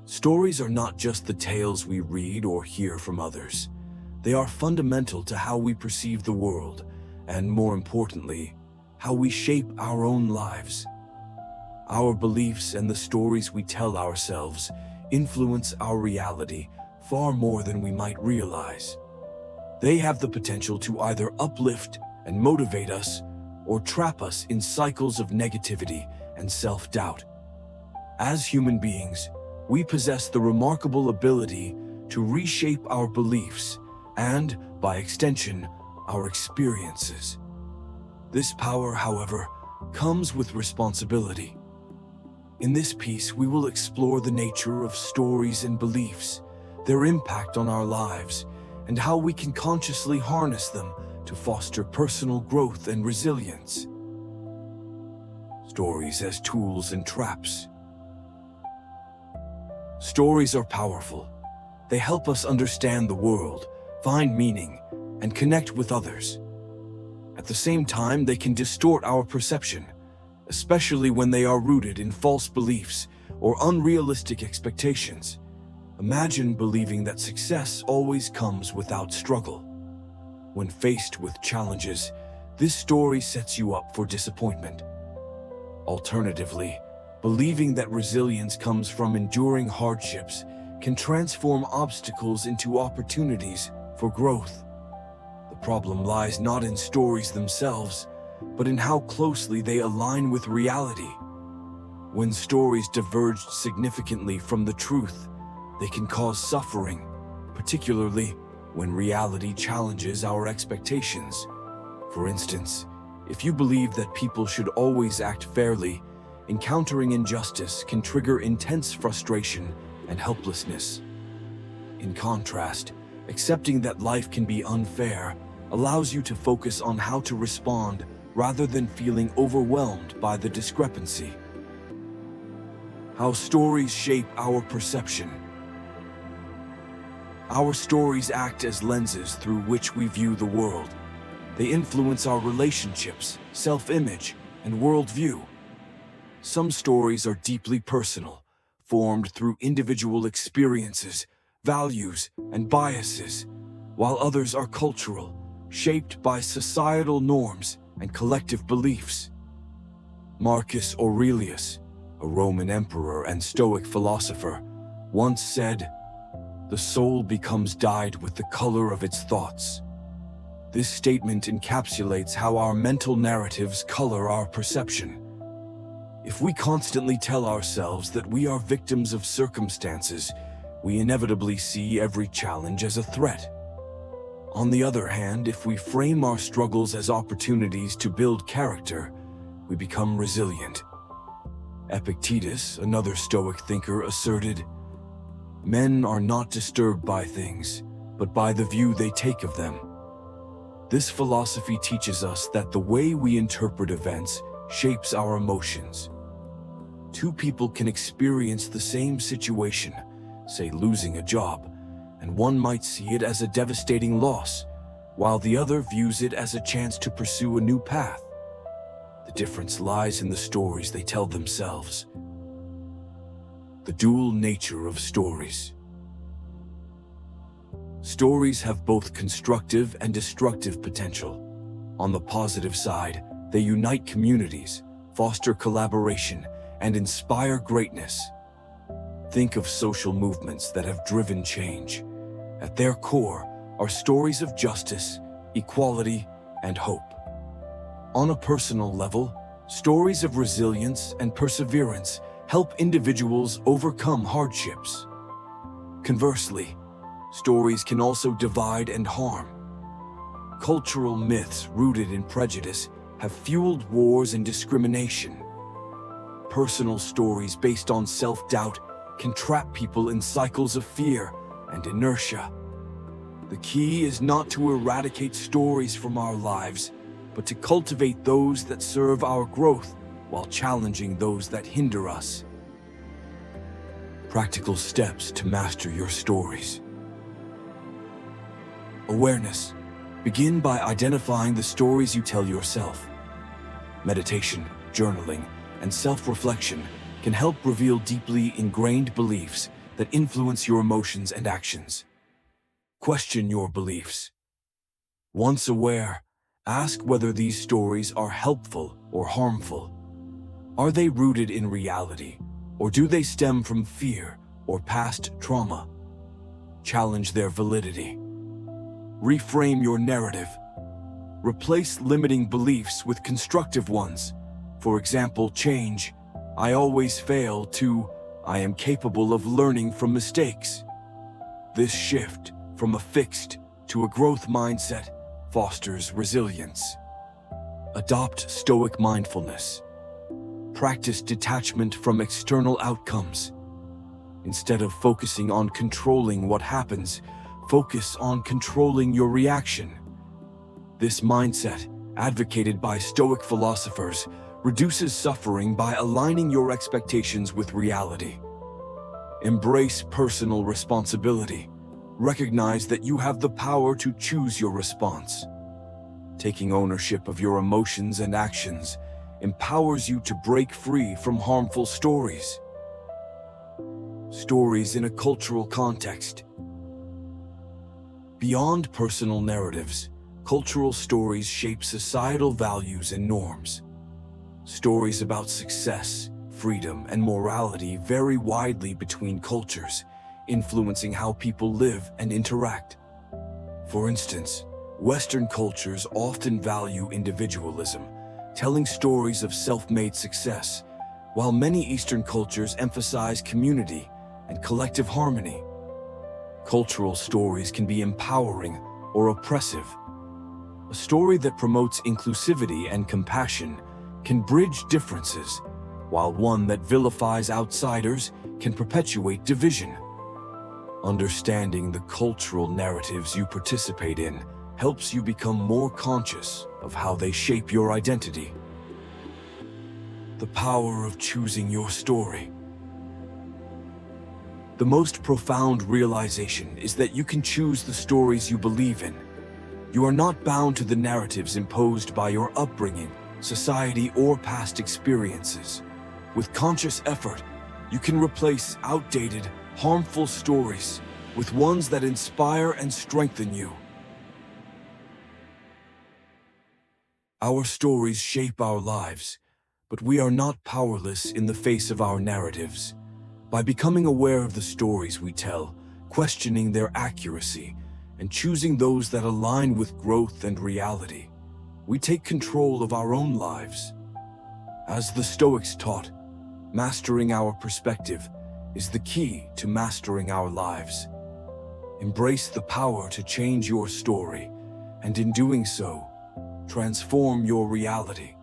Stories are not just the tales we read or hear from others. They are fundamental to how we perceive the world, and more importantly, how we shape our own lives. Our beliefs and the stories we tell ourselves influence our reality far more than we might realize. They have the potential to either uplift and motivate us or trap us in cycles of negativity and self-doubt. As human beings, we possess the remarkable ability to reshape our beliefs and, by extension, our experiences. This power, however, comes with responsibility. In this piece, we will explore the nature of stories and beliefs, their impact on our lives, and how we can consciously harness them to foster personal growth and resilience. Stories as tools and traps. Stories are powerful. They help us understand the world, find meaning, and connect with others. At the same time, they can distort our perception, especially when they are rooted in false beliefs or unrealistic expectations. Imagine believing that success always comes without struggle. When faced with challenges, this story sets you up for disappointment. Alternatively, believing that resilience comes from enduring hardships can transform obstacles into opportunities for growth. The problem lies not in stories themselves, but in how closely they align with reality. When stories diverge significantly from the truth, they can cause suffering, particularly when reality challenges our expectations. For instance, if you believe that people should always act fairly, encountering injustice can trigger intense frustration and helplessness. In contrast, accepting that life can be unfair allows you to focus on how to respond rather than feeling overwhelmed by the discrepancy. How stories shape our perception. Our stories act as lenses through which we view the world. They influence our relationships, self-image, and worldview. Some stories are deeply personal, formed through individual experiences, values, and biases, while others are cultural, shaped by societal norms and collective beliefs. Marcus Aurelius, a Roman emperor and Stoic philosopher, once said, "The soul becomes dyed with the color of its thoughts." This statement encapsulates how our mental narratives color our perception. If we constantly tell ourselves that we are victims of circumstances, we inevitably see every challenge as a threat. On the other hand, if we frame our struggles as opportunities to build character, we become resilient. Epictetus, another Stoic thinker, asserted, "Men are not disturbed by things, but by the view they take of them." This philosophy teaches us that the way we interpret events shapes our emotions. Two people can experience the same situation, say losing a job, and one might see it as a devastating loss, while the other views it as a chance to pursue a new path. The difference lies in the stories they tell themselves. The dual nature of stories. Stories have both constructive and destructive potential. On the positive side, they unite communities, foster collaboration, and inspire greatness. Think of social movements that have driven change. At their core are stories of justice, equality, and hope. On a personal level, stories of resilience and perseverance help individuals overcome hardships. Conversely, stories can also divide and harm. Cultural myths rooted in prejudice have fueled wars and discrimination. Personal stories based on self-doubt can trap people in cycles of fear and inertia. The key is not to eradicate stories from our lives, but to cultivate those that serve our growth while challenging those that hinder us. Practical steps to master your stories. Awareness. Begin by identifying the stories you tell yourself. Meditation, journaling, and self-reflection can help reveal deeply ingrained beliefs that influence your emotions and actions. Question your beliefs. Once aware, ask whether these stories are helpful or harmful. Are they rooted in reality, or do they stem from fear or past trauma? Challenge their validity. Reframe your narrative. Replace limiting beliefs with constructive ones. For example, change "I always fail" to "I am capable of learning from mistakes." This shift from a fixed to a growth mindset fosters resilience. Adopt Stoic mindfulness. Practice detachment from external outcomes. Instead of focusing on controlling what happens, focus on controlling your reaction. This mindset, advocated by Stoic philosophers, reduces suffering by aligning your expectations with reality. Embrace personal responsibility. Recognize that you have the power to choose your response. Taking ownership of your emotions and actions empowers you to break free from harmful stories. Stories in a cultural context. Beyond personal narratives, cultural stories shape societal values and norms. Stories about success, freedom, and morality vary widely between cultures, influencing how people live and interact. For instance, Western cultures often value individualism, telling stories of self-made success, while many Eastern cultures emphasize community and collective harmony. Cultural stories can be empowering or oppressive. A story that promotes inclusivity and compassion can bridge differences, while one that vilifies outsiders can perpetuate division. Understanding the cultural narratives you participate in helps you become more conscious of how they shape your identity. The power of choosing your story. The most profound realization is that you can choose the stories you believe in. You are not bound to the narratives imposed by your upbringing, society, or past experiences. With conscious effort, you can replace outdated, harmful stories with ones that inspire and strengthen you. Our stories shape our lives, but we are not powerless in the face of our narratives. By becoming aware of the stories we tell, questioning their accuracy, and choosing those that align with growth and reality, we take control of our own lives. As the Stoics taught, mastering our perspective is the key to mastering our lives. Embrace the power to change your story, and in doing so, transform your reality.